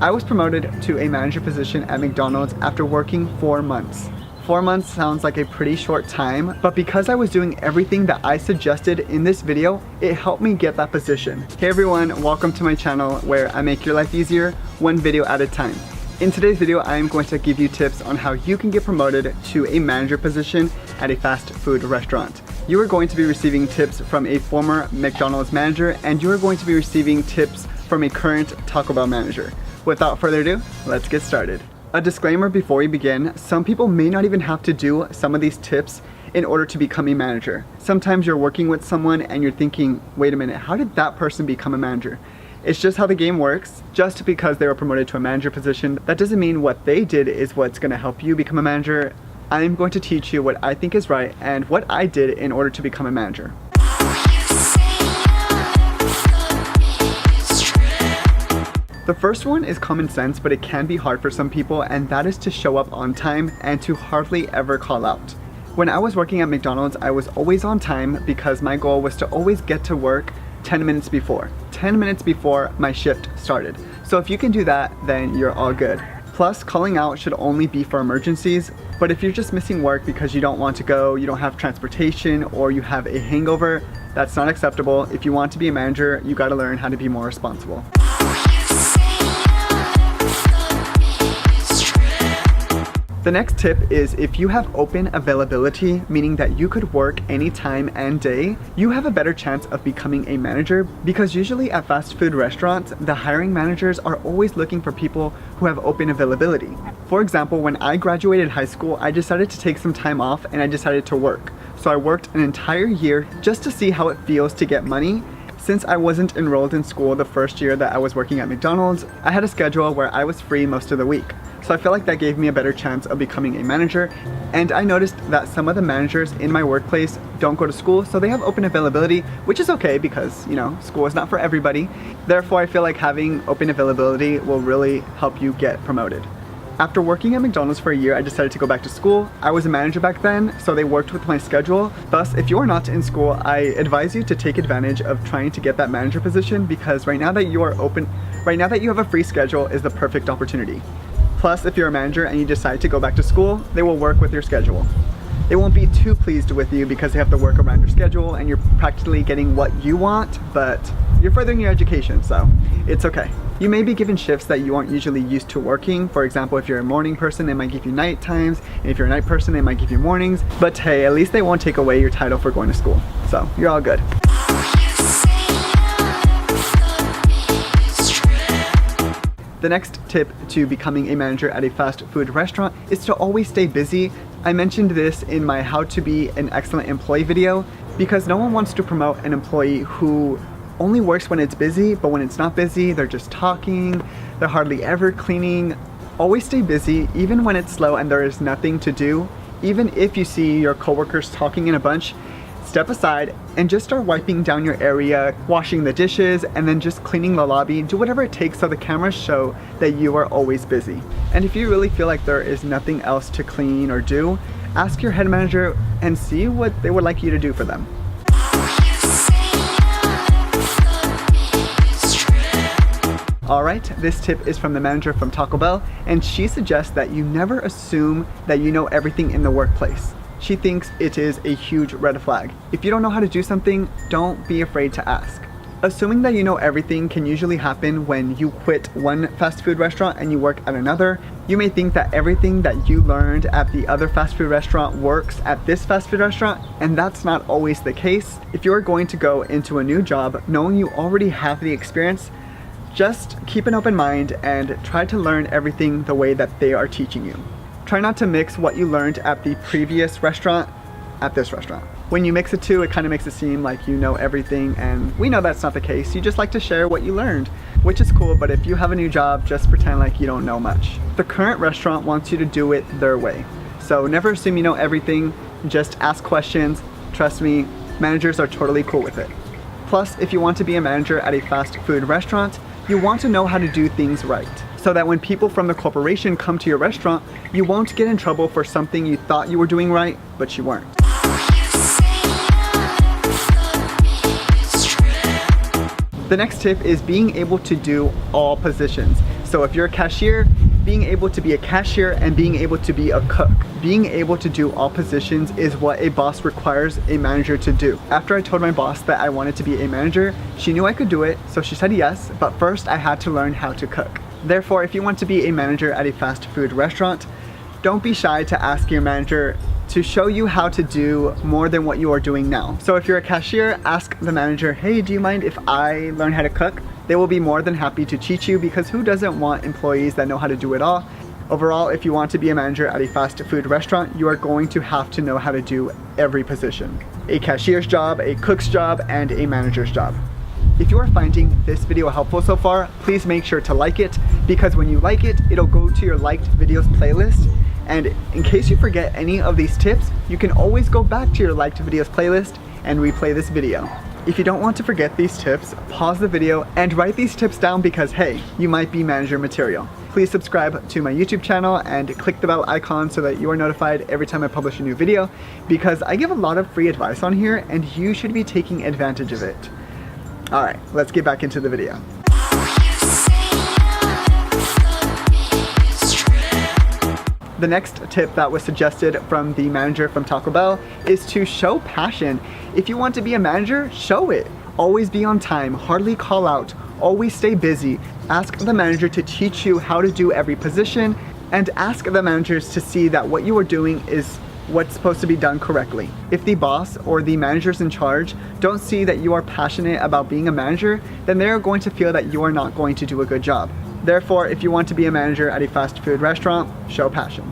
I was promoted to a manager position at McDonald's after working 4 months. 4 months sounds like a pretty short time, but because I was doing everything that I suggested in this video, it helped me get that position. Hey everyone, welcome to my channel where I make your life easier, one video at a time. In today's video, I am going to give you tips on how you can get promoted to a manager position at a fast food restaurant. You are going to be receiving tips from a former McDonald's manager, and you are going to be receiving tips from a current Taco Bell manager. Without further ado, let's get started. A disclaimer before we begin, some people may not even have to do some of these tips in order to become a manager. Sometimes you're working with someone and you're thinking, wait a minute, how did that person become a manager? It's just how the game works. Just because they were promoted to a manager position, that doesn't mean what they did is what's going to help you become a manager. I'm going to teach you what I think is right and what I did in order to become a manager. The first one is common sense, but it can be hard for some people, and that is to show up on time and to hardly ever call out. When I was working at McDonald's, I was always on time because my goal was to always get to work 10 minutes before. 10 minutes before my shift started. So if you can do that, then you're all good. Plus, calling out should only be for emergencies, but if you're just missing work because you don't want to go, you don't have transportation, or you have a hangover, that's not acceptable. If you want to be a manager, you gotta learn how to be more responsible. The next tip is if you have open availability, meaning that you could work any time and day, you have a better chance of becoming a manager, because usually at fast food restaurants, the hiring managers are always looking for people who have open availability. For example, when I graduated high school, I decided to take some time off and I decided to work. So I worked an entire year just to see how it feels to get money. Since I wasn't enrolled in school the first year that I was working at McDonald's, I had a schedule where I was free most of the week. So I feel like that gave me a better chance of becoming a manager. And I noticed that some of the managers in my workplace don't go to school, so they have open availability, which is okay because, you know, school is not for everybody. Therefore, I feel like having open availability will really help you get promoted. After working at McDonald's for a year, I decided to go back to school. I was a manager back then, so they worked with my schedule. Thus, if you are not in school, I advise you to take advantage of trying to get that manager position, because right now that you have a free schedule is the perfect opportunity. Plus, if you're a manager and you decide to go back to school, they will work with your schedule. They won't be too pleased with you because they have to work around your schedule and you're practically getting what you want, but you're furthering your education, so it's okay. You may be given shifts that you aren't usually used to working. For example, if you're a morning person, they might give you night times. And if you're a night person, they might give you mornings. But hey, at least they won't take away your title for going to school. So you're all good. The next tip to becoming a manager at a fast food restaurant is to always stay busy. I mentioned this in my how to be an excellent employee video, because no one wants to promote an employee who only works when it's busy, but when it's not busy, they're just talking, they're hardly ever cleaning. Always stay busy, even when it's slow and there is nothing to do. Even if you see your coworkers talking in a bunch, step aside and just start wiping down your area, washing the dishes, and then just cleaning the lobby. Do whatever it takes so the cameras show that you are always busy. And if you really feel like there is nothing else to clean or do, ask your head manager and see what they would like you to do for them. Alright, this tip is from the manager from Taco Bell, and she suggests that you never assume that you know everything in the workplace. She thinks it is a huge red flag. If you don't know how to do something, don't be afraid to ask. Assuming that you know everything can usually happen when you quit one fast food restaurant and you work at another. You may think that everything that you learned at the other fast food restaurant works at this fast food restaurant, and that's not always the case. If you're going to go into a new job knowing you already have the experience, just keep an open mind and try to learn everything the way that they are teaching you. Try not to mix what you learned at the previous restaurant at this restaurant. When you mix the two, it kind of makes it seem like you know everything, and we know that's not the case. You just like to share what you learned, which is cool, but if you have a new job, just pretend like you don't know much. The current restaurant wants you to do it their way. So never assume you know everything, just ask questions. Trust me, managers are totally cool with it. Plus, if you want to be a manager at a fast food restaurant, you want to know how to do things right, so that when people from the corporation come to your restaurant, you won't get in trouble for something you thought you were doing right, but you weren't. The next tip is being able to do all positions. So if you're a cashier, being able to be a cashier and being able to be a cook, being able to do all positions is what a boss requires a manager to do. After I told my boss that I wanted to be a manager, she knew I could do it, so she said yes, but first I had to learn how to cook. Therefore, if you want to be a manager at a fast food restaurant, don't be shy to ask your manager to show you how to do more than what you are doing now. So if you're a cashier, ask the manager, hey, do you mind if I learn how to cook? They will be more than happy to teach you, because who doesn't want employees that know how to do it all? Overall, if you want to be a manager at a fast food restaurant, you are going to have to know how to do every position. A cashier's job, a cook's job, and a manager's job. If you are finding this video helpful so far, please make sure to like it, because when you like it, it'll go to your liked videos playlist. And in case you forget any of these tips, you can always go back to your liked videos playlist and replay this video. If you don't want to forget these tips, pause the video and write these tips down, because hey, you might be manager material. Please subscribe to my YouTube channel and click the bell icon so that you are notified every time I publish a new video, because I give a lot of free advice on here and you should be taking advantage of it. Alright, let's get back into the video. The next tip that was suggested from the manager from Taco Bell is to show passion. If you want to be a manager, show it. Always be on time, hardly call out, always stay busy. Ask the manager to teach you how to do every position, and ask the managers to see that what you are doing is what's supposed to be done correctly. If the boss or the managers in charge don't see that you are passionate about being a manager, then they're going to feel that you are not going to do a good job. Therefore, if you want to be a manager at a fast food restaurant, show passion.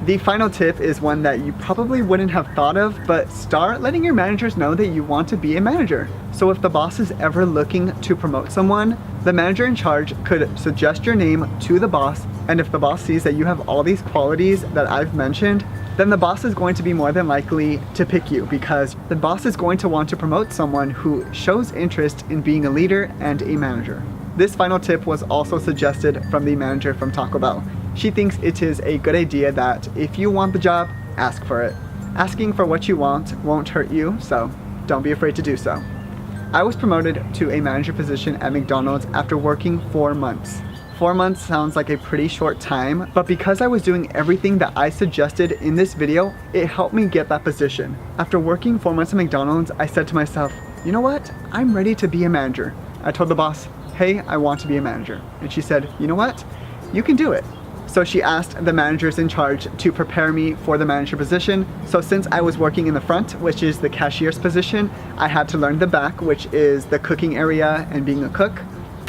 The final tip is one that you probably wouldn't have thought of, but start letting your managers know that you want to be a manager. So if the boss is ever looking to promote someone, the manager in charge could suggest your name to the boss, and if the boss sees that you have all these qualities that I've mentioned, then the boss is going to be more than likely to pick you, because the boss is going to want to promote someone who shows interest in being a leader and a manager. This final tip was also suggested from the manager from Taco Bell. She thinks it is a good idea that if you want the job, ask for it. Asking for what you want won't hurt you, so don't be afraid to do so. I was promoted to a manager position at McDonald's after working 4 months. 4 months sounds like a pretty short time, but because I was doing everything that I suggested in this video, it helped me get that position. After working 4 months at McDonald's, I said to myself, you know what? I'm ready to be a manager. I told the boss, hey, I want to be a manager. And she said, you know what? You can do it. So she asked the managers in charge to prepare me for the manager position. So since I was working in the front, which is the cashier's position, I had to learn the back, which is the cooking area and being a cook.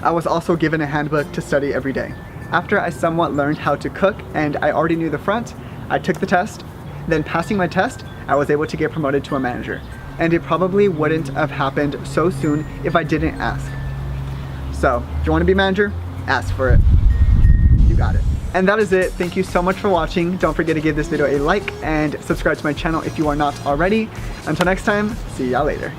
I was also given a handbook to study every day. After I somewhat learned how to cook and I already knew the front, I took the test. Then passing my test, I was able to get promoted to a manager. And it probably wouldn't have happened so soon if I didn't ask. So if you want to be a manager, ask for it. You got it. And that is it. Thank you so much for watching. Don't forget to give this video a like and subscribe to my channel if you are not already. Until next time, see y'all later.